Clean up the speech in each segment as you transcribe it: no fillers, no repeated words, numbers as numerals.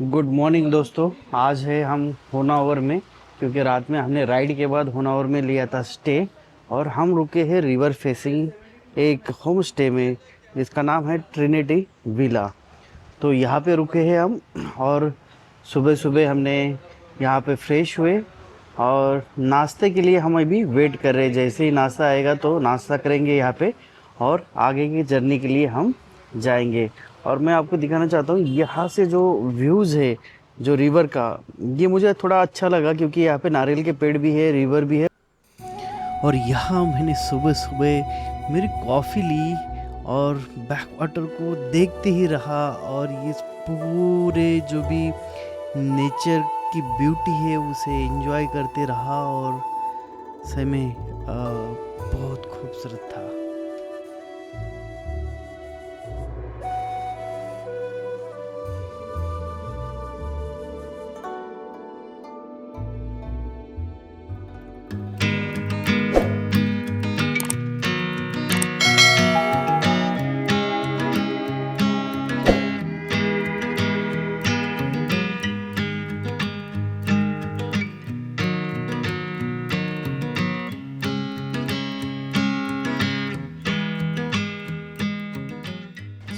Good morning दोस्तों। आज है हम होनावर में, क्योंकि रात में हमने राइड के बाद होनावर में लिया था स्टे, और हम रुके हैं रिवर फेसिंग एक होम स्टे में जिसका नाम है ट्रिनिटी विला। तो यहाँ पे रुके हैं हम, और सुबह सुबह हमने यहाँ पे फ्रेश हुए और नाश्ते के लिए हम अभी वेट कर रहे हैं। जैसे ही नाश्ता आएगा तो नाश्ता करेंगे यहाँ पे, और आगे की जर्नी के लिए हम जाएंगे। और मैं आपको दिखाना चाहता हूँ यहाँ से जो व्यूज़ है जो रिवर का, ये मुझे थोड़ा अच्छा लगा क्योंकि यहाँ पे नारियल के पेड़ भी है, रिवर भी है। और यहाँ मैंने सुबह सुबह मेरी कॉफ़ी ली और बैक वाटर को देखते ही रहा, और ये पूरे जो भी नेचर की ब्यूटी है उसे एंजॉय करते रहा, और सही में बहुत खूबसूरत था।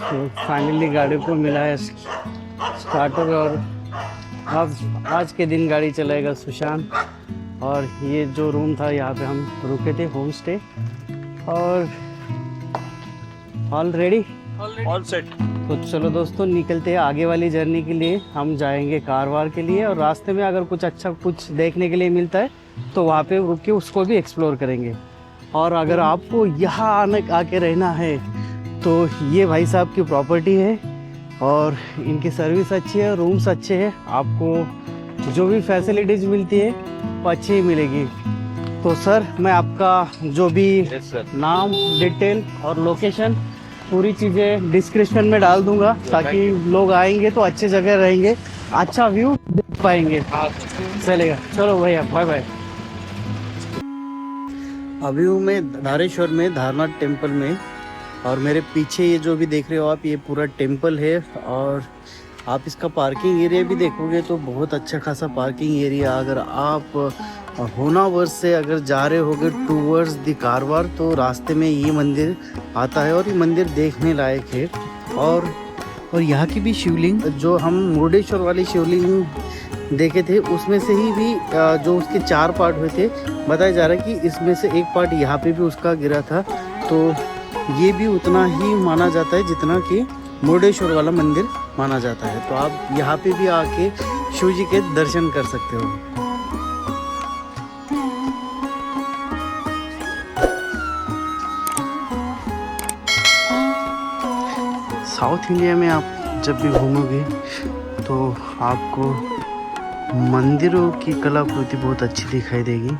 तो फाइनली गाड़ी को मिला है स्टार्टर, और अब आज के दिन गाड़ी चलाएगा सुशांत। और ये जो रूम था यहाँ पे हम रुके थे, होम स्टे। और ऑल रेडी, ऑल सेट। तो चलो दोस्तों निकलते हैं आगे वाली जर्नी के लिए। हम जाएंगे कारवार के लिए, और रास्ते में अगर कुछ अच्छा कुछ देखने के लिए मिलता है तो वहाँ पे रुक के उसको भी एक्सप्लोर करेंगे। और अगर आपको यहाँ आके रहना है तो ये भाई साहब की प्रॉपर्टी है, और इनकी सर्विस अच्छी है, रूम्स अच्छे हैं, आपको जो भी फैसिलिटीज़ मिलती है वो अच्छी ही मिलेगी। तो सर मैं आपका जो भी नाम, डिटेल और लोकेशन पूरी चीज़ें डिस्क्रिप्शन में डाल दूंगा, ताकि लोग आएंगे तो अच्छे जगह रहेंगे, अच्छा व्यू देख पाएंगे। चलेगा, चलो भैया, बाय बाय। अभी हूँ मैं धारेश्वर में धारनाथ टेम्पल में, और मेरे पीछे ये जो भी देख रहे हो आप, ये पूरा टेम्पल है। और आप इसका पार्किंग एरिया भी देखोगे तो बहुत अच्छा खासा पार्किंग एरिया। अगर आप होनावर से अगर जा रहे होगे टूवर्ड्स द कारवार, तो रास्ते में ये मंदिर आता है, और ये मंदिर देखने लायक है। और यहाँ की भी शिवलिंग, जो हम मुरुडेश्वर वाली शिवलिंग देखे थे उसमें से ही भी जो उसके 4 पार्ट हुए थे, बताया जा रहा है कि इसमें से एक पार्ट यहाँ पे भी उसका गिरा था। तो ये भी उतना ही माना जाता है जितना कि मुरुडेश्वर वाला मंदिर माना जाता है। तो आप यहाँ पे भी आके शिव जी के दर्शन कर सकते हो। साउथ इंडिया में आप जब भी घूमोगे तो आपको मंदिरों की कलाकृति बहुत अच्छी दिखाई देगी।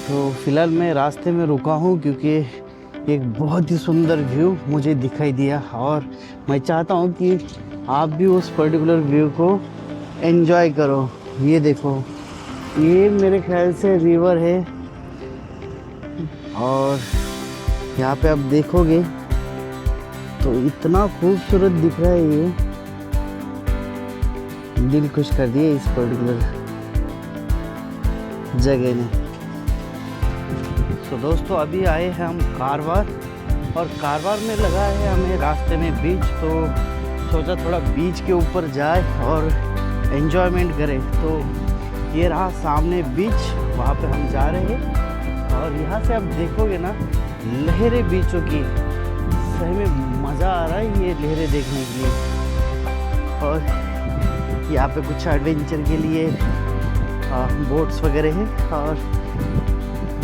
तो फिलहाल मैं रास्ते में रुका हूँ क्योंकि एक बहुत ही सुंदर व्यू मुझे दिखाई दिया, और मैं चाहता हूँ कि आप भी उस पर्टिकुलर व्यू को एंजॉय करो। ये देखो, ये मेरे ख्याल से रिवर है, और यहाँ पे आप देखोगे तो इतना खूबसूरत दिख रहा है, ये दिल खुश कर दिए इस पर्टिकुलर जगह ने। तो दोस्तों अभी आए हैं हम कारवार, और कारवार में लगा है हमें रास्ते में बीच, तो सोचा थोड़ा बीच के ऊपर जाए और एंजॉयमेंट करें। तो ये रहा सामने बीच, वहाँ पे हम जा रहे हैं। और यहाँ से आप देखोगे ना लहरें बीचों की, सही में मज़ा आ रहा है ये लहरें देखने के लिए। और यहाँ पे कुछ एडवेंचर के लिए बोट्स वगैरह हैं, और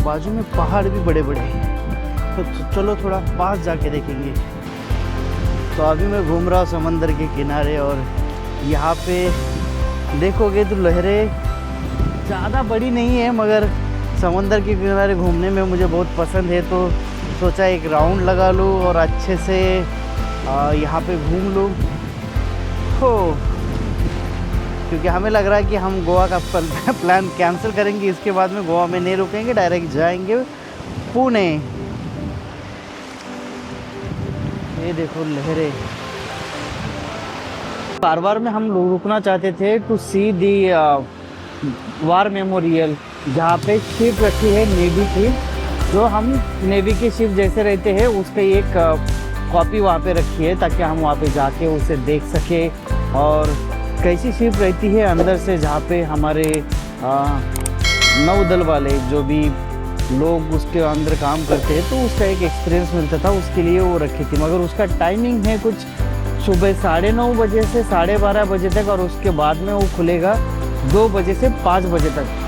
बाजू में पहाड़ भी बड़े बड़े हैं। तो चलो थोड़ा पास जाके देखेंगे। तो अभी मैं घूम रहा हूँ समंदर के किनारे, और यहाँ पे देखोगे तो लहरें ज़्यादा बड़ी नहीं है, मगर समंदर के किनारे घूमने में मुझे बहुत पसंद है। तो सोचा एक राउंड लगा लूँ और अच्छे से यहाँ पे घूम लूँ हो, क्योंकि हमें लग रहा है कि हम गोवा का प्लान कैंसिल करेंगे। इसके बाद में गोवा में नहीं रुकेंगे, डायरेक्ट जाएंगे पुणे। ये देखो लहरें। कारवार में हम लोग रुकना चाहते थे to see the war memorial, जहाँ पे शिप रखी है नेवी की। जो हम नेवी की शिप जैसे रहते हैं उसका एक कॉपी वहाँ पे रखी है, ताकि हम वहाँ पे जाके उसे देख सके और कैसी शिप रहती है अंदर से, जहाँ पे हमारे नौदल वाले जो भी लोग उसके अंदर काम करते हैं तो उसका एक एक्सपीरियंस मिलता था, उसके लिए वो रखी थी। मगर उसका टाइमिंग है कुछ सुबह 9:30 बजे से 12:30 बजे तक, और उसके बाद में वो खुलेगा 2 बजे से 5 बजे तक।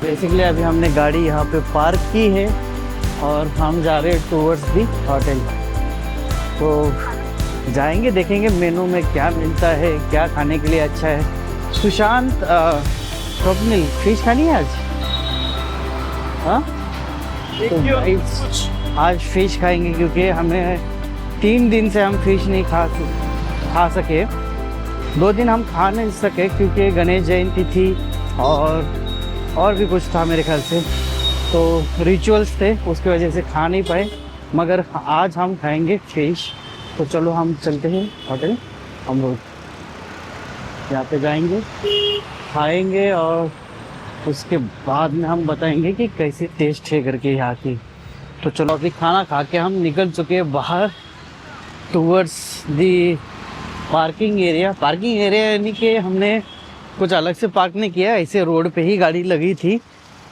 बेसिकली अभी हमने गाड़ी यहाँ पे पार्क की है और हम जा रहे हैं टूवर्ड्स दी होटल। तो जाएंगे, देखेंगे मेनू में क्या मिलता है, क्या खाने के लिए अच्छा है। सुशांत, स्वप्निल, फिश खानी है आज? हाँ, तो आज फिश खाएंगे, क्योंकि हमें 3 दिन से हम फिश नहीं खा सके। 2 दिन हम खा नहीं सके क्योंकि गणेश जयंती थी और भी कुछ था मेरे ख्याल से, तो रिचुअल्स थे, उसकी वजह से खा नहीं पाए। मगर आज हम खाएंगे फिश। तो चलो हम चलते हैं होटल अमरूद, यहाँ पे जाएंगे, खाएंगे और उसके बाद में हम बताएंगे कि कैसे टेस्ट है करके यहाँ की। तो चलो अभी खाना खा के हम निकल चुके हैं बाहर टूवर्ड्स दी पार्किंग एरिया यानी कि हमने कुछ अलग से पार्क नहीं किया, ऐसे रोड पे ही गाड़ी लगी थी,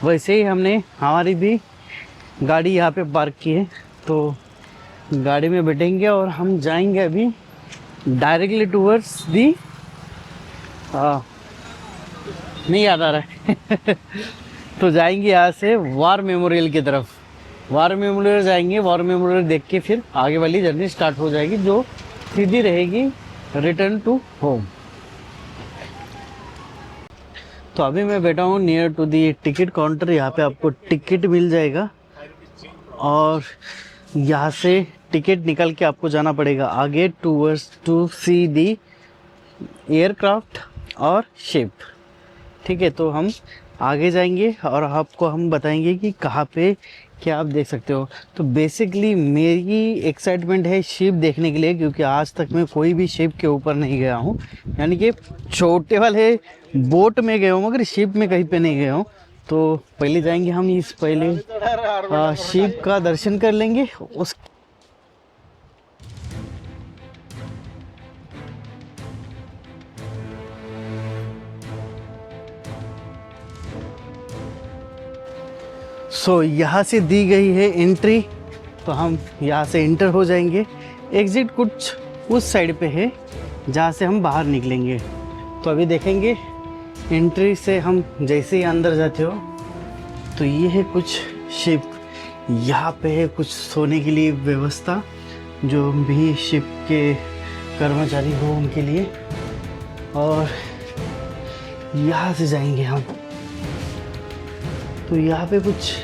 वैसे ही हमने हमारी भी गाड़ी यहाँ पे पार्क की है। तो गाड़ी में बैठेंगे और हम जाएंगे अभी डायरेक्टली टूवर्ड्स दी नहीं याद आ रहा है तो जाएंगे यहाँ से वार मेमोरियल की तरफ। वार मेमोरियल जाएंगे, वार मेमोरियल देख के फिर आगे वाली जर्नी स्टार्ट हो जाएगी, जो सीधी रहेगी रिटर्न टू होम। तो अभी मैं बैठा हूँ near to the ticket counter. यहाँ पे आपको टिकट मिल जाएगा और यहाँ से टिकट निकल के आपको जाना पड़ेगा आगे towards to see the aircraft और शिप। ठीक है, तो हम आगे जाएंगे और आपको हम बताएंगे कि कहाँ पे क्या आप देख सकते हो। तो बेसिकली मेरी एक्साइटमेंट है शिप देखने के लिए, क्योंकि आज तक मैं कोई भी शिप के ऊपर नहीं गया हूँ, यानी कि छोटे वाले बोट में गया हूँ मगर शिप में कहीं पे नहीं गया हूँ। तो पहले जाएंगे हम इस पहले शिप का दर्शन कर लेंगे। उस यहाँ से दी गई है एंट्री, तो हम यहाँ से इंटर हो जाएंगे। एग्ज़िट कुछ उस साइड पे है जहाँ से हम बाहर निकलेंगे। तो अभी देखेंगे एंट्री से हम जैसे ही अंदर जाते हो तो ये है कुछ शिप। यहाँ पे है कुछ सोने के लिए व्यवस्था, जो भी शिप के कर्मचारी हो उनके लिए। और यहाँ से जाएंगे हम, तो यहाँ पे कुछ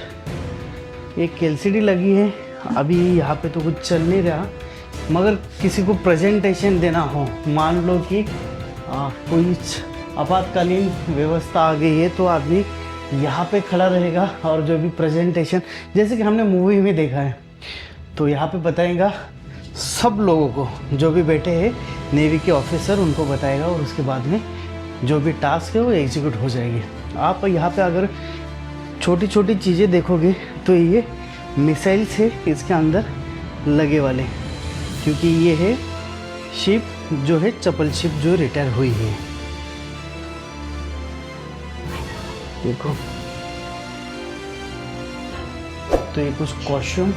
एक एलसीडी लगी है। अभी यहाँ पे तो कुछ चल नहीं रहा, मगर किसी को प्रेजेंटेशन देना हो, मान लो कि कोई आपातकालीन व्यवस्था आ गई है, तो आदमी यहाँ पे खड़ा रहेगा और जो भी प्रेजेंटेशन, जैसे कि हमने मूवी में देखा है, तो यहाँ पे बताएगा सब लोगों को, जो भी बैठे हैं नेवी के ऑफिसर, उनको बताएगा और उसके बाद में जो भी टास्क है वो एग्जीक्यूट हो जाएगी। आप यहाँ पे अगर छोटी छोटी चीज़ें देखोगे तो ये मिसाइल्स है इसके अंदर लगे वाले, क्योंकि ये है शिप जो है चपल शिप जो रिटायर हुई है। देखो, तो ये कुछ कॉस्ट्यूम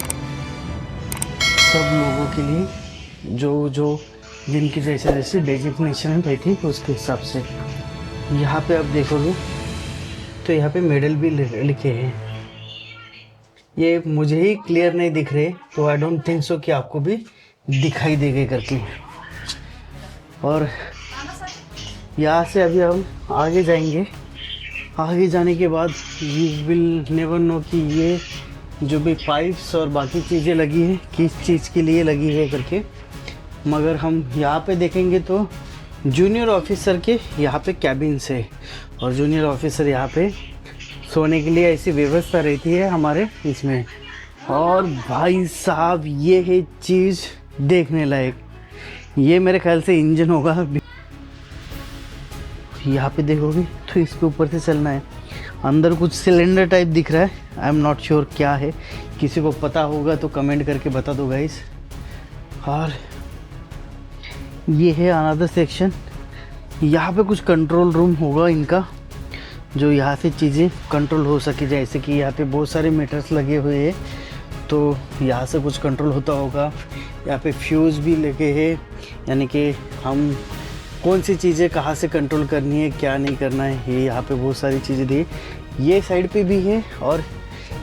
सब लोगों के लिए, जो जिनकी जैसे जैसे डेजिग्नेशन है भाई, ठीक है, उसके हिसाब से। यहाँ पे आप देखोगे तो यहाँ पे मेडल भी लिखे हैं। ये मुझे ही क्लियर नहीं दिख रहे, तो आई डोंट थिंक सो कि आपको भी दिखाई देगा करके। और यहाँ से अभी हम आगे जाएंगे। आगे जाने के बाद यू विल नेवर नो कि ये जो भी पाइप्स और बाकी चीज़ें लगी हैं किस चीज़ के लिए लगी है करके। मगर हम यहाँ पे देखेंगे तो जूनियर ऑफिसर के यहाँ पे कैबिन्स है और जूनियर ऑफिसर यहाँ पे सोने के लिए ऐसी व्यवस्था रहती है हमारे इसमें। और भाई साहब ये है चीज़ देखने लायक। ये मेरे ख्याल से इंजन होगा। यहाँ पे देखोगे तो इसके ऊपर से चलना है। अंदर कुछ सिलेंडर टाइप दिख रहा है, आई एम नॉट श्योर क्या है। किसी को पता होगा तो कमेंट करके बता दो गाइस। और ये है अनदर सेक्शन। यहाँ पे कुछ कंट्रोल रूम होगा इनका, जो यहाँ से चीज़ें कंट्रोल हो सके। जैसे कि यहाँ पे बहुत सारे मीटर्स लगे हुए हैं तो यहाँ से कुछ कंट्रोल होता होगा। यहाँ पे फ्यूज़ भी लगे हैं, यानी कि हम कौन सी चीज़ें कहाँ से कंट्रोल करनी है क्या नहीं करना है, ये यहाँ पे बहुत सारी चीज़ें दी। ये साइड पे भी है और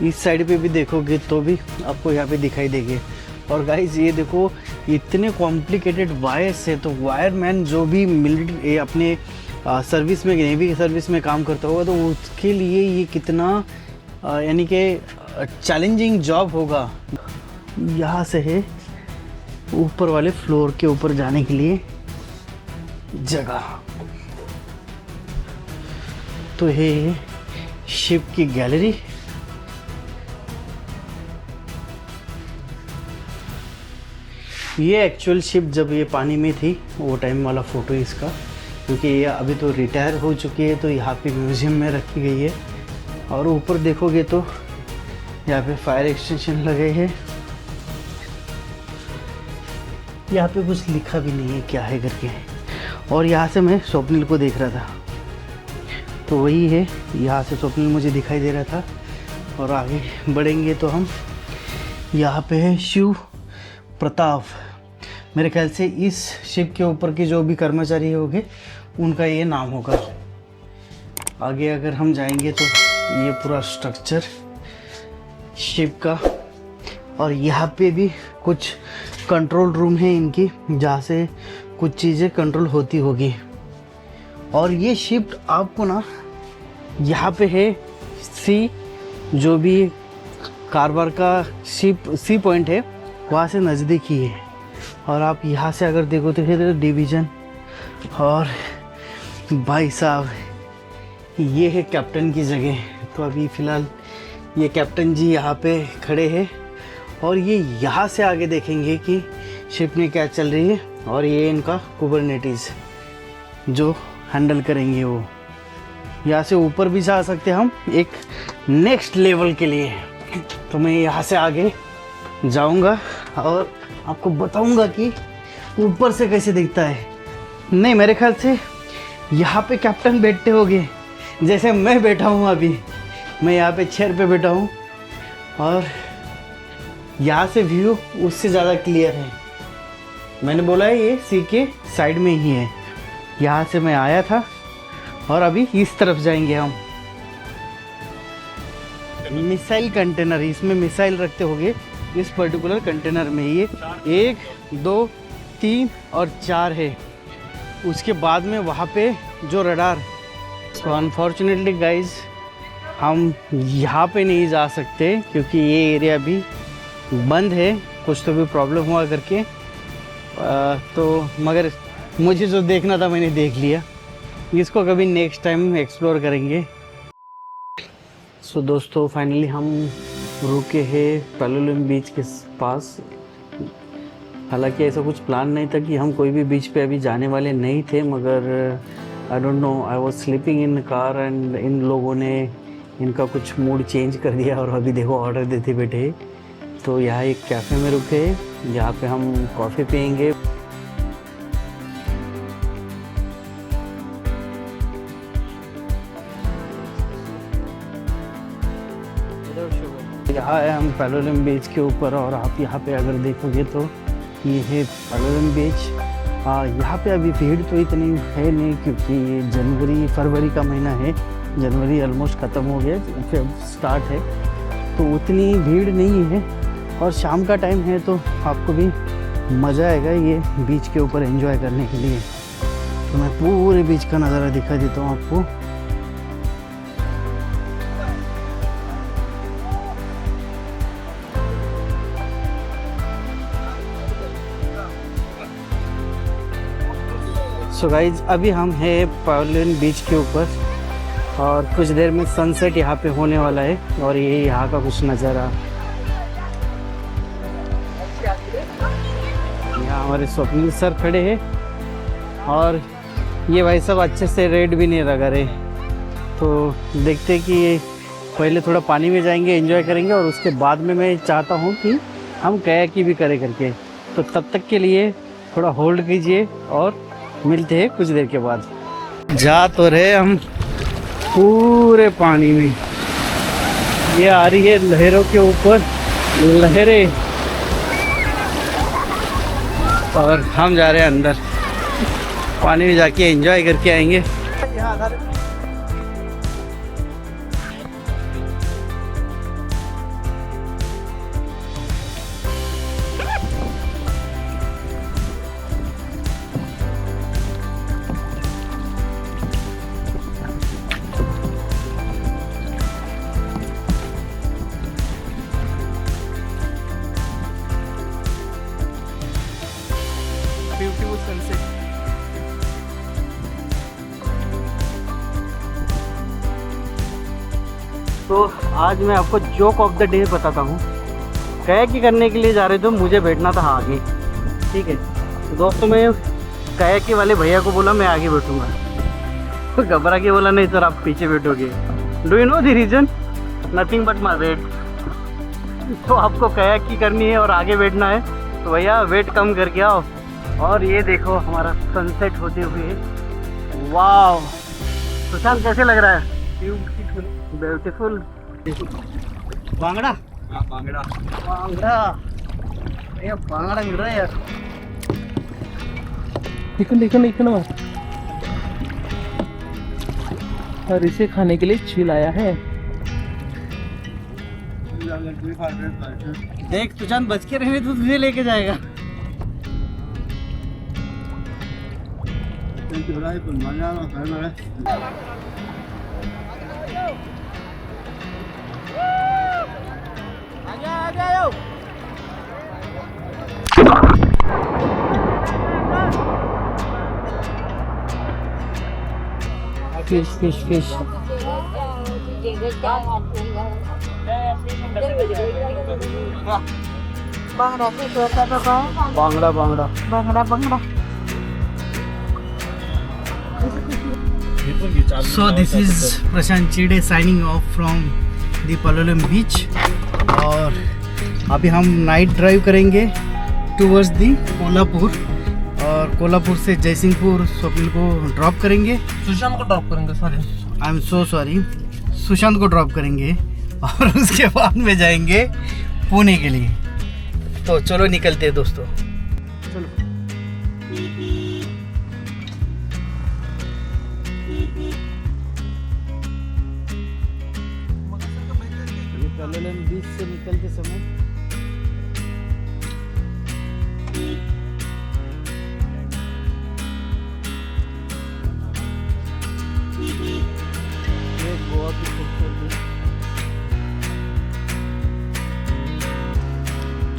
इस साइड पे भी देखोगे तो भी आपको यहाँ पे दिखाई देंगे। और गाइस ये देखो इतने कॉम्प्लिकेटेड वायर्स है, तो वायरमैन जो भी मिलिट्री अपने सर्विस में नेवी की सर्विस में काम करता होगा तो उसके लिए ये कितना यानी कि चैलेंजिंग जॉब होगा। यहाँ से है ऊपर वाले फ्लोर के ऊपर जाने के लिए जगह। तो ये शिप की गैलरी। ये एक्चुअल शिप जब ये पानी में थी वो टाइम वाला फ़ोटो इसका, क्योंकि ये अभी तो रिटायर हो चुकी है तो यहाँ पे म्यूज़ियम में रखी गई है। और ऊपर देखोगे तो यहाँ पे फायर एक्सटेंशन लगे हैं। यहाँ पे कुछ लिखा भी नहीं है क्या है करके। और यहाँ से मैं स्वप्निल को देख रहा था तो वही है, यहाँ से स्वप्निल मुझे दिखाई दे रहा था। और आगे बढ़ेंगे तो हम यहाँ पे है शिव प्रताप। मेरे ख्याल से इस शिप के ऊपर के जो भी कर्मचारी होंगे उनका ये नाम होगा। आगे अगर हम जाएंगे तो ये पूरा स्ट्रक्चर शिप का। और यहाँ पे भी कुछ कंट्रोल रूम है इनकी, जहाँ से कुछ चीज़ें कंट्रोल होती होगी। और ये शिप आपको ना यहाँ पे है सी, जो भी कारवार का सी पॉइंट है वहाँ से नज़दीक ही है। और आप यहाँ से अगर देखो तो फिर डिवीज़न। और भाई साहब ये है कैप्टन की जगह। तो अभी फ़िलहाल ये कैप्टन जी यहाँ पे खड़े हैं और ये यहाँ से आगे देखेंगे कि शिप में क्या चल रही है। और ये इनका कुबरनेटिस जो हैंडल करेंगे वो। यहाँ से ऊपर भी जा सकते हैं हम एक नेक्स्ट लेवल के लिए। तो मैं यहाँ से आगे जाऊँगा और आपको बताऊँगा कि ऊपर से कैसे दिखता है। नहीं, मेरे ख्याल से यहाँ पे कैप्टन बैठते होंगे जैसे मैं बैठा हूँ अभी। मैं यहाँ पे चेयर पे बैठा हूँ और यहाँ से व्यू उससे ज़्यादा क्लियर है। मैंने बोला है ये सी के साइड में ही है। यहाँ से मैं आया था और अभी इस तरफ जाएंगे हम। मिसाइल कंटेनर, इसमें मिसाइल रखते होंगे इस पर्टिकुलर कंटेनर में। ये 1 2 3 और 4 है। उसके बाद में वहाँ पे जो रडार। सो अनफॉर्चुनेटली गाइज हम यहाँ पे नहीं जा सकते क्योंकि ये एरिया भी बंद है, कुछ तो भी प्रॉब्लम हुआ करके। तो मगर मुझे जो देखना था मैंने देख लिया। इसको कभी नेक्स्ट टाइम एक्सप्लोर करेंगे। सो दोस्तों फाइनली हम रुके हैं पैलोलिम बीच के पास। हालांकि ऐसा कुछ प्लान नहीं था कि हम कोई भी बीच पे अभी जाने वाले नहीं थे, मगर I don't know, I was sleeping in car and in लोगों ने इनका कुछ मूड चेंज कर दिया और अभी देखो ऑर्डर देते बैठे। तो यहाँ एक कैफ़े में रुके, जहाँ पे हम कॉफ़ी पियेंगे। यहाँ है हम पैलोलिम बीच के ऊपर। और आप यहाँ पे अगर देखोगे तो ये है पैलोलिम बीच। यहाँ पे अभी भीड़ तो इतनी है नहीं क्योंकि ये जनवरी फरवरी का महीना है। जनवरी ऑलमोस्ट ख़त्म हो गया, फिर स्टार्ट है, तो उतनी भीड़ नहीं है। और शाम का टाइम है तो आपको भी मज़ा आएगा ये बीच के ऊपर एंजॉय करने के लिए। तो मैं पूरे बीच का नज़ारा दिखा देता हूँ आपको। सो गाइज अभी हम हैं पवेलियन बीच के ऊपर और कुछ देर में सनसेट यहाँ पे होने वाला है और ये यहाँ का कुछ नज़ारा। यहाँ हमारे स्वप्निल सर खड़े हैं और ये भाई सब अच्छे से रेड भी नहीं लगा रहे। तो देखते कि ये पहले थोड़ा पानी में जाएंगे, एंजॉय करेंगे और उसके बाद में मैं चाहता हूँ कि हम कायाकिंग भी करें करके। तो तब तक के लिए थोड़ा होल्ड कीजिए और मिलते हैं कुछ देर के बाद। जा तो रहे हम पूरे पानी में, ये आ रही है लहरों के ऊपर लहरें और हम जा रहे हैं अंदर, पानी में जाके एंजॉय करके आएंगे। Beautiful sunset. तो आज मैं आपको जोक ऑफ द डे बताता हूँ। कायाकिंग करने के लिए जा रहे थे, मुझे बैठना था आगे, ठीक है। तो दोस्तों मैं कायाकिंग वाले भैया को बोला मैं आगे बैठूंगा, तो घबरा के बोला नहीं सर आप पीछे बैठोगे। Do you know the reason? Nothing but my weight. तो आपको कायाकिंग करनी है और आगे बैठना है तो भैया वेट कम करके आओ। और ये देखो हमारा सनसेट होते हुए, वाव। सुशांत कैसे लग रहा है? Beautiful beautiful. बांगड़ा बांगड़ा बांगड़ा, ये बांगड़ा मिल रहा है यार। देखो ना, और इसे खाने के लिए चिल्लाया है। देख सुशांत बच के रहने तो तुझे लेके जाएगा। Fish fish fish. बांगड़ा से होता है बांगड़ा बांगड़ा बांगड़ा बांगड़ा। So this is Prashant Chide signing off from the Pavilion Beach. और अभी हम नाइट ड्राइव करेंगे टूवर्ड्स दी कोल्हापुर और कोल्हापुर से जयसिंहपुर स्वप्निल को ड्रॉप करेंगे। सुशांत को ड्रॉप करेंगे, sorry I am so sorry. Sushant को ड्रॉप करेंगे और उसके बाद में जाएंगे पुणे के लिए। तो चलो निकलते हैं दोस्तों, चलो। पवेलियन बीच से निकलते समय ये गोवा की खूबसूरती।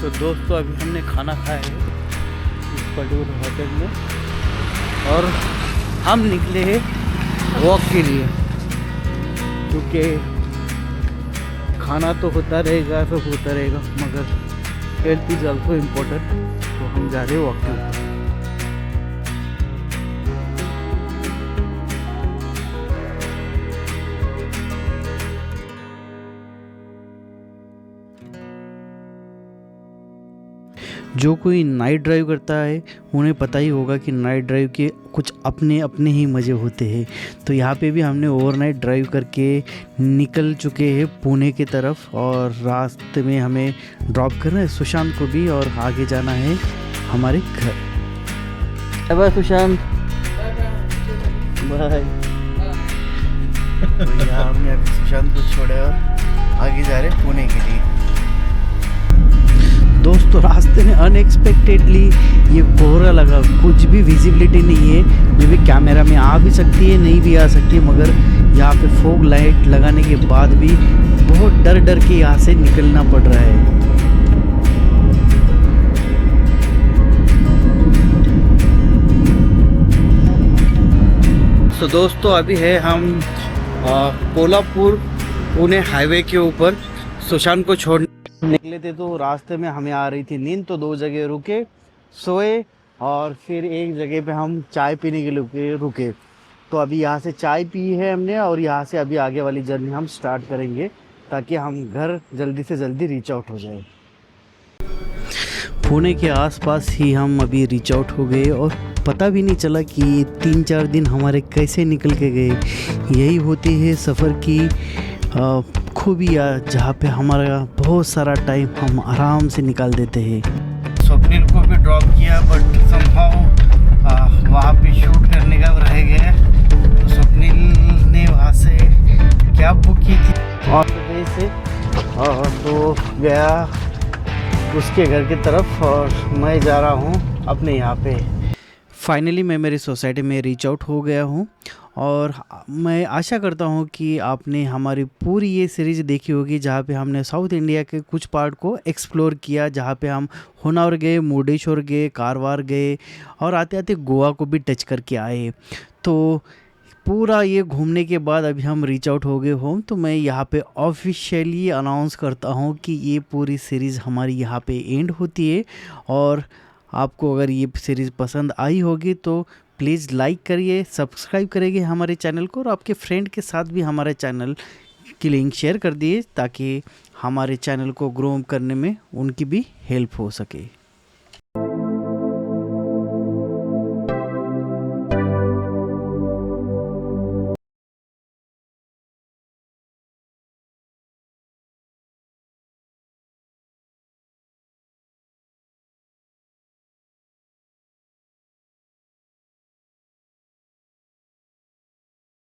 तो दोस्तों अभी हमने खाना खाया है इस पर्टिकुलर होटल में और हम निकले हैं वॉक के लिए, क्योंकि खाना तो होता रहेगा, सब होता रहेगा, मगर हेल्थ इज ऑल्सो इम्पोर्टेंट। तो हम जा रहे हैं वॉक के ऊपर। जो कोई नाइट ड्राइव करता है उन्हें पता ही होगा कि नाइट ड्राइव के कुछ अपने अपने ही मज़े होते हैं। तो यहाँ पे भी हमने ओवरनाइट ड्राइव करके निकल चुके हैं पुणे की तरफ और रास्ते में हमें ड्रॉप करना है सुशांत को भी और आगे जाना है हमारे घर। Bye Sushant, bye. यहाँ हमने अभी सुशांत को छोड़ा और आगे जा रहे हैं पुणे के लिए। दोस्तों रास्ते में अनएक्सपेक्टेडली ये कोहरा लगा, कुछ भी विजिबिलिटी नहीं है। ये भी कैमरा में आ भी सकती है, नहीं भी आ सकती है, मगर यहाँ पे फॉग लाइट लगाने के बाद भी बहुत डर डर के यहाँ से निकलना पड़ रहा है। तो दोस्तों अभी है हम कोल्हापुर पुणे हाईवे के ऊपर। सुशांत को छोड़ने निकले थे तो रास्ते में हमें आ रही थी नींद, तो 2 जगह रुके, सोए और फिर एक जगह पे हम चाय पीने के लिए रुके। तो अभी यहाँ से चाय पी है हमने और यहाँ से अभी आगे वाली जर्नी हम स्टार्ट करेंगे ताकि हम घर जल्दी से जल्दी रीच आउट हो जाए। पुणे के आसपास ही हम अभी रीच आउट हो गए और पता भी नहीं चला कि 3-4 दिन हमारे कैसे निकल के गए। यही होती है सफ़र की खूबियाँ, जहाँ पे हमारा बहुत सारा टाइम हम आराम से निकाल देते हैं। स्वप्निल को भी ड्रॉप किया बट समहाउ वहाँ पे शूट करने का रह गया, तो स्वप्निल ने वहाँ से कैब बुक की थी और से तो गया उसके घर की तरफ और मैं जा रहा हूँ अपने यहाँ पे। फाइनली मैं मेरी सोसाइटी में रीच आउट हो गया हूँ और मैं आशा करता हूँ कि आपने हमारी पूरी ये सीरीज़ देखी होगी, जहाँ पे हमने साउथ इंडिया के कुछ पार्ट को एक्सप्लोर किया, जहाँ पे हम होन्नावर गए, मुर्डेश्वर गए, कारवार गए और आते आते गोवा को भी टच करके आए। तो पूरा ये घूमने के बाद अभी हम रीच आउट हो गए हों, तो मैं यहाँ पे ऑफिशियली अनाउंस करता हूँ कि ये पूरी सीरीज़ हमारी यहाँ पे एंड होती है। और आपको अगर ये सीरीज़ पसंद आई होगी तो प्लीज़ लाइक करिए, सब्सक्राइब करिए हमारे चैनल को और आपके फ्रेंड के साथ भी हमारे चैनल की लिंक शेयर कर दिए ताकि हमारे चैनल को ग्रो करने में उनकी भी हेल्प हो सके।